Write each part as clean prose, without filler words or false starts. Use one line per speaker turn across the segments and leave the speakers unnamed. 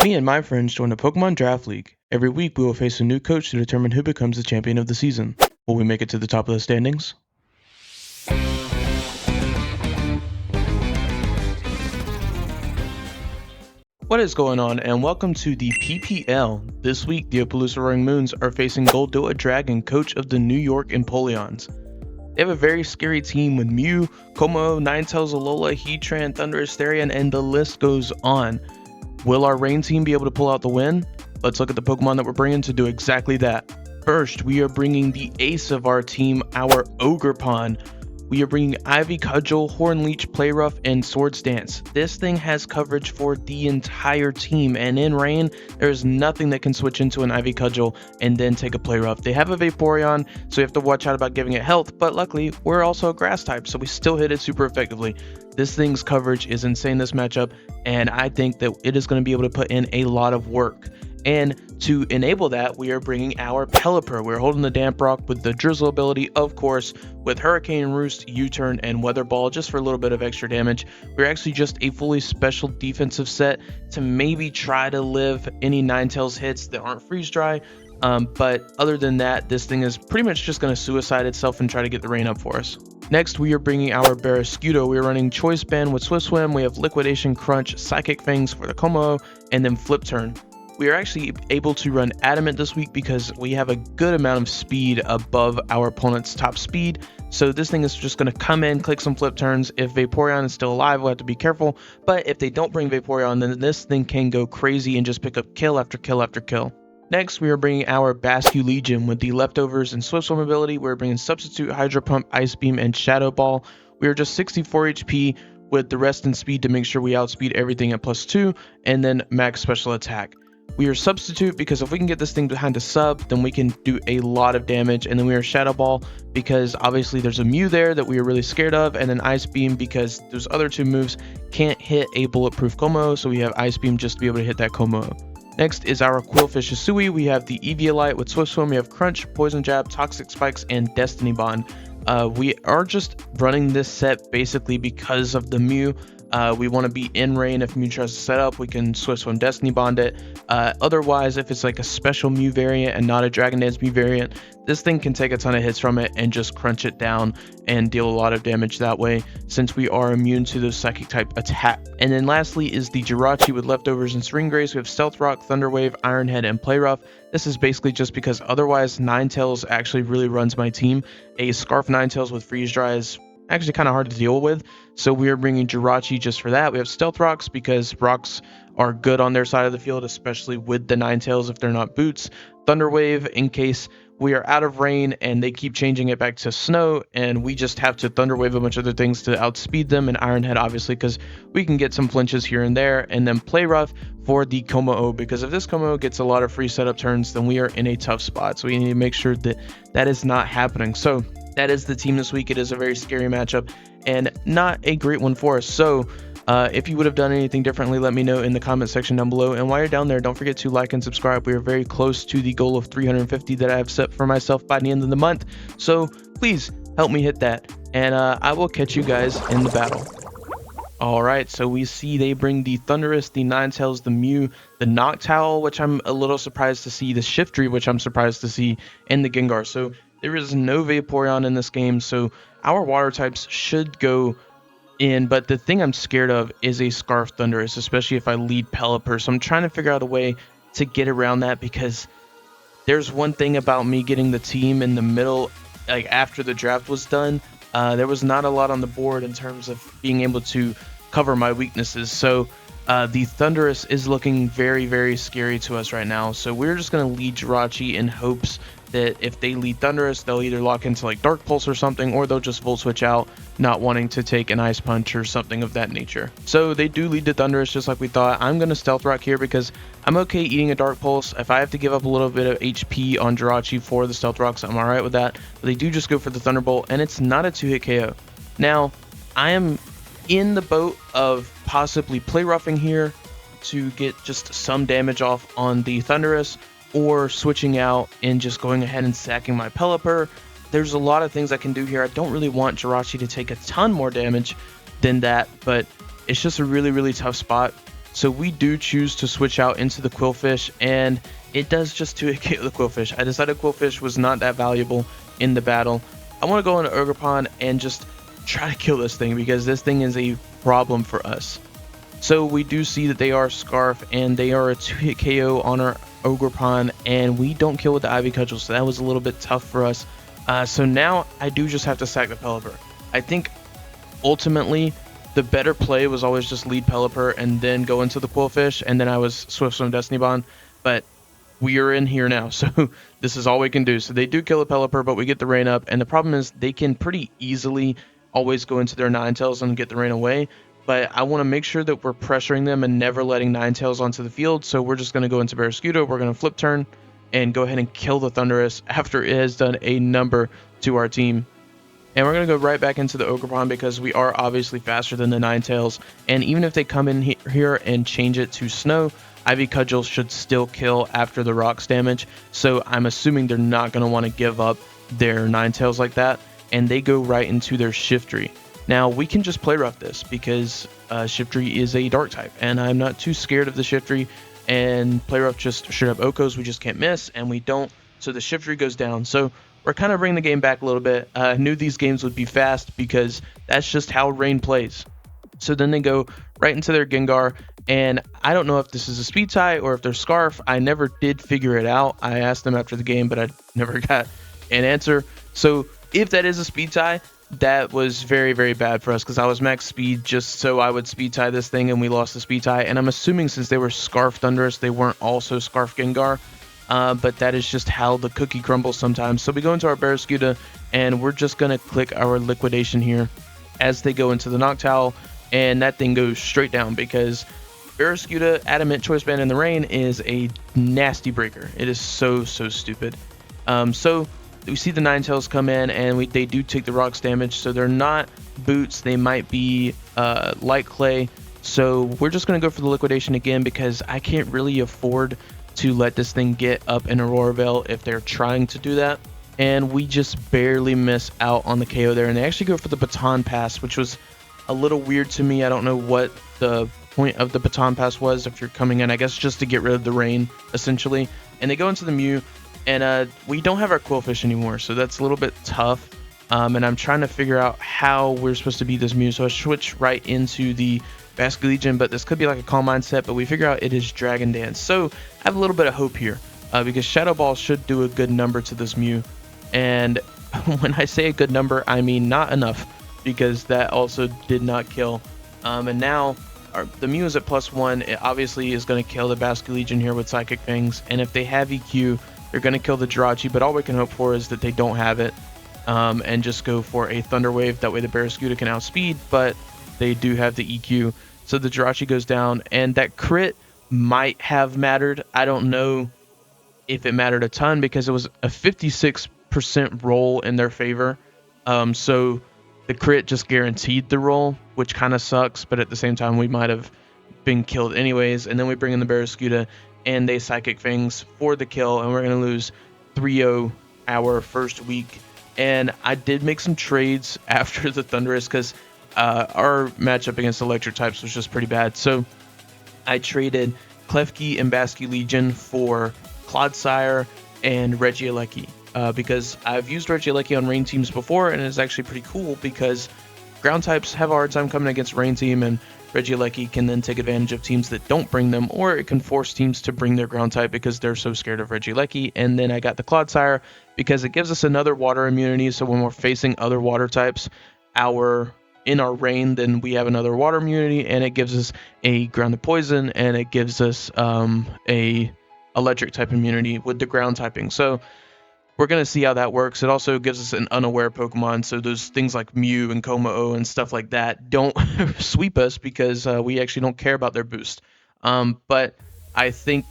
Me and my friends joined a Pokemon Draft League. Every week we will face a new coach to determine who becomes the champion of the season. Will we make it to the top of the standings? What is going on, and welcome to the PPL. This week the Appaloosa Roaring Moons are facing Goldoa Dragon, coach of the New York Empoleons. They have a very scary team with Mew, Como, Ninetales, Alola, Heatran, Thundurus, Therian, and the list goes on. Will our Rain team be able to pull out the win? Let's look at the Pokemon that we're bringing to do exactly that. First, we are bringing the ace of our team, our Ogerpon. We are bringing Ivy Cudgel, Hornleech, Playrough, and Swords Dance. This thing has coverage for the entire team, and in Rain, there's nothing that can switch into an Ivy Cudgel and then take a Playrough. They have a Vaporeon, so you have to watch out about giving it health, but luckily, we're also a Grass type, so we still hit it super effectively. This thing's coverage is insane this matchup, and I think that it is going to be able to put in a lot of work. And to enable that, we are bringing our Pelipper. We're holding the Damp Rock with the Drizzle ability, of course, with Hurricane Roost, U-Turn, and Weather Ball, just for a little bit of extra damage. We're actually just a fully special defensive set to maybe try to live any Ninetales hits that aren't Freeze Dry. But other than that, this thing is pretty much just going to suicide itself and try to get the rain up for us. Next, we are bringing our Barrascudo. We are running Choice Band with Swift Swim. We have Liquidation, Crunch, Psychic Fangs for the Como, and then Flip Turn. We are actually able to run Adamant this week because we have a good amount of speed above our opponent's top speed. So this thing is just going to come in, click some flip turns. If Vaporeon is still alive, we'll have to be careful. But if they don't bring Vaporeon, then this thing can go crazy and just pick up kill after kill after kill. Next, we are bringing our Bascu Legion with the Leftovers and Swift Swim ability. We're bringing Substitute, Hydro Pump, Ice Beam, and Shadow Ball. We are just 64 HP with the rest in speed to make sure we outspeed everything at +2, and then max special attack. We are Substitute because if we can get this thing behind a sub, then we can do a lot of damage. And then we are Shadow Ball because obviously there's a Mew there that we are really scared of. And then Ice Beam because those other two moves can't hit a bulletproof Como. So we have Ice Beam just to be able to hit that Como. Next is our Quillfish Hisui. We have the Eviolite with Swift Swim. We have Crunch, Poison Jab, Toxic Spikes, and Destiny Bond. We are just running this set basically because of the Mew. We want to be in Rain. If Mew tries to set up, we can Swift Swim Destiny Bond it. Otherwise, if it's like a special Mew variant and not a Dragon Dance Mew variant, this thing can take a ton of hits from it and just crunch it down and deal a lot of damage that way, since we are immune to those Psychic type attack. And then lastly is the Jirachi with Leftovers and Serene Grace. We have Stealth Rock, Thunder Wave, Iron Head, and Playrough. This is basically just because otherwise Ninetales actually really runs my team. A Scarf Ninetales with Freeze Dry is actually kind of hard to deal with, so we are bringing Jirachi just for that. We have Stealth Rocks because rocks are good on their side of the field, especially with the Ninetales if they're not boots. Thunder Wave in case we are out of rain and they keep changing it back to snow and we just have to Thunder Wave a bunch of other things to outspeed them, and Iron Head obviously because we can get some flinches here and there, and then Playrough for the Como because if this Como gets a lot of free setup turns, then we are in a tough spot, so we need to make sure that that is not happening. So that is the team this week. It is a very scary matchup and not a great one for us. So if you would have done anything differently, let me know in the comment section down below. And while you're down there, don't forget to like and subscribe. We are very close to the goal of 350 that I have set for myself by the end of the month. So please help me hit that. And I will catch you guys in the battle. Alright, so we see they bring the Thundurus, the Ninetales, the Mew, the Noctowl, which I'm a little surprised to see, the Shiftry, which I'm surprised to see, and the Gengar. So there is no Vaporeon in this game, so our water types should go in, but the thing I'm scared of is a Scarf Thundurus, especially if I lead Pelipper. So I'm trying to figure out a way to get around that, because there's one thing about me getting the team in the middle, like after the draft was done, there was not a lot on the board in terms of being able to cover my weaknesses. So the Thundurus is looking very, very scary to us right now. So we're just going to lead Jirachi in hopes that if they lead Thundurus, they'll either lock into like Dark Pulse or something, or they'll just Volt Switch out, not wanting to take an Ice Punch or something of that nature. So they do lead to Thundurus just like we thought. I'm going to Stealth Rock here because I'm okay eating a Dark Pulse. If I have to give up a little bit of HP on Jirachi for the Stealth Rocks, I'm alright with that. But they do just go for the Thunderbolt, and it's not a 2-hit KO. Now, I am in the boat of possibly play roughing here to get just some damage off on the Thundurus, or switching out and just going ahead and sacking my Pelipper. There's a lot of things I can do here. I don't really want Jirachi to take a ton more damage than that, but it's just a really, really tough spot. So we do choose to switch out into the Quillfish, and it does just 2-hit KO the Quillfish. I decided Quillfish was not that valuable in the battle. I want to go into Ogerpon and just try to kill this thing, because this thing is a problem for us. So we do see that they are Scarf, and they are a 2-hit KO on our Ogerpon, and we don't kill with the Ivy Cudgel, so that was a little bit tough for us. So now I do just have to sack the Pelipper. I think ultimately the better play was always just lead Pelipper and then go into the Quillfish, and then I was Swift Swim Destiny Bond, but we are in here now, so this is all we can do. So they do kill the Pelipper, but we get the rain up, and the problem is they can pretty easily always go into their Ninetales and get the rain away, but I want to make sure that we're pressuring them and never letting Ninetales onto the field, so we're just going to go into Barraskewda, we're going to flip turn, and go ahead and kill the Thundurus after it has done a number to our team. And we're going to go right back into the Ogerpon, because we are obviously faster than the Ninetales, and even if they come in here and change it to Snow, Ivy Cudgel should still kill after the rocks damage, so I'm assuming they're not going to want to give up their Ninetales like that, and they go right into their Shiftry. Now we can just play rough this, because Shiftry is a dark type, and I'm not too scared of the Shiftry, and play rough just straight up Okos, we just can't miss, and we don't, so the Shiftry goes down. So we're kind of bringing the game back a little bit. I knew these games would be fast, because that's just how Rain plays. So then they go right into their Gengar, and I don't know if this is a speed tie or if they're Scarf. I never did figure it out. I asked them after the game, but I never got an answer. So if that is a speed tie, that was very, very bad for us, because I was max speed just so I would speed tie this thing, and we lost the speed tie. And I'm assuming since they were Scarf Thundurus, they weren't also Scarf Gengar. But that is just how the cookie crumbles sometimes. So we go into our Barraskewda, and we're just going to click our Liquidation here as they go into the Noctowl, and that thing goes straight down, because Barraskewda Adamant Choice Band in the rain is a nasty breaker. It is so stupid. So we see the Ninetales come in, and they do take the rocks damage, so they're not boots, they might be light clay. So we're just going to go for the Liquidation again, because I can't really afford to let this thing get up in Aurora Veil if they're trying to do that. And we just barely miss out on the KO there, and they actually go for the Baton Pass, which was a little weird to me. I don't know what the point of the Baton Pass was if you're coming in, I guess just to get rid of the rain essentially. And they go into the Mew, and we don't have our Quillfish anymore, so that's a little bit tough. And I'm trying to figure out how we're supposed to beat this Mew, so I switch right into the Basket Legion, but this could be like a Calm Mind set, but we figure out it is Dragon Dance. So I have a little bit of hope here, because Shadow Ball should do a good number to this Mew. And when I say a good number, I mean not enough, because that also did not kill. And now the Mew is at +1. It obviously is going to kill the Basket Legion here with Psychic Fangs, and if they have EQ, they're going to kill the Jirachi, but all we can hope for is that they don't have it, and just go for a Thunder Wave. That way the Barraskewda can outspeed, but they do have the EQ. So the Jirachi goes down, and that crit might have mattered. I don't know if it mattered a ton, because it was a 56% roll in their favor. So the crit just guaranteed the roll, which kind of sucks, but at the same time we might have been killed anyways. And then we bring in the Barraskewda, and they Psychic Fangs for the kill, and we're going to lose 3-0 our first week. And I did make some trades after the Thundurus, because our matchup against electric types was just pretty bad. So I traded Klefki and Basket Legion for Clodsire and Regieleki, because I've used Regieleki on rain teams before, and it's actually pretty cool, because ground types have a hard time coming against rain team, and Regieleki can then take advantage of teams that don't bring them, or it can force teams to bring their ground type because they're so scared of Regieleki. And then I got the Clodsire because it gives us another water immunity, so when we're facing other water types in our rain, then we have another water immunity, and it gives us a grounded poison, and it gives us a electric type immunity with the ground typing. So we're going to see how that works. It also gives us an unaware Pokemon, so those things like Mew and Komao and stuff like that don't sweep us, because we actually don't care about their boost. But I think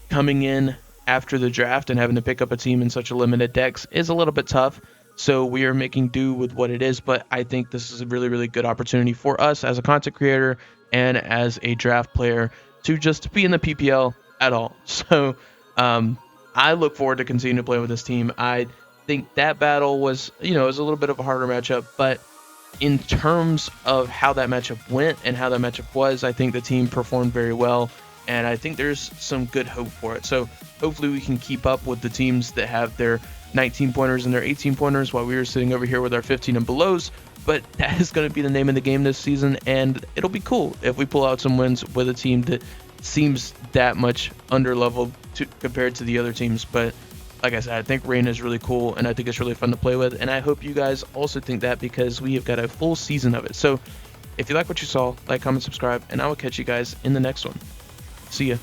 coming in after the draft and having to pick up a team in such a limited decks is a little bit tough. So we are making do with what it is, but I think this is a really, really good opportunity for us as a content creator and as a draft player to just be in the PPL at all. So I look forward to continuing to play with this team. I think that battle was, it was a little bit of a harder matchup, but in terms of how that matchup went and how that matchup was, I think the team performed very well, and I think there's some good hope for it. So hopefully we can keep up with the teams that have their 19 pointers and their 18 pointers while we were sitting over here with our 15 and belows. But that is going to be the name of the game this season, and it'll be cool if we pull out some wins with a team that seems that much under-leveled compared to the other teams. But like I said, I think Rain is really cool, and I think it's really fun to play with, and I hope you guys also think that, because we have got a full season of it. So if you like what you saw, like, comment, subscribe, and I will catch you guys in the next one. See ya.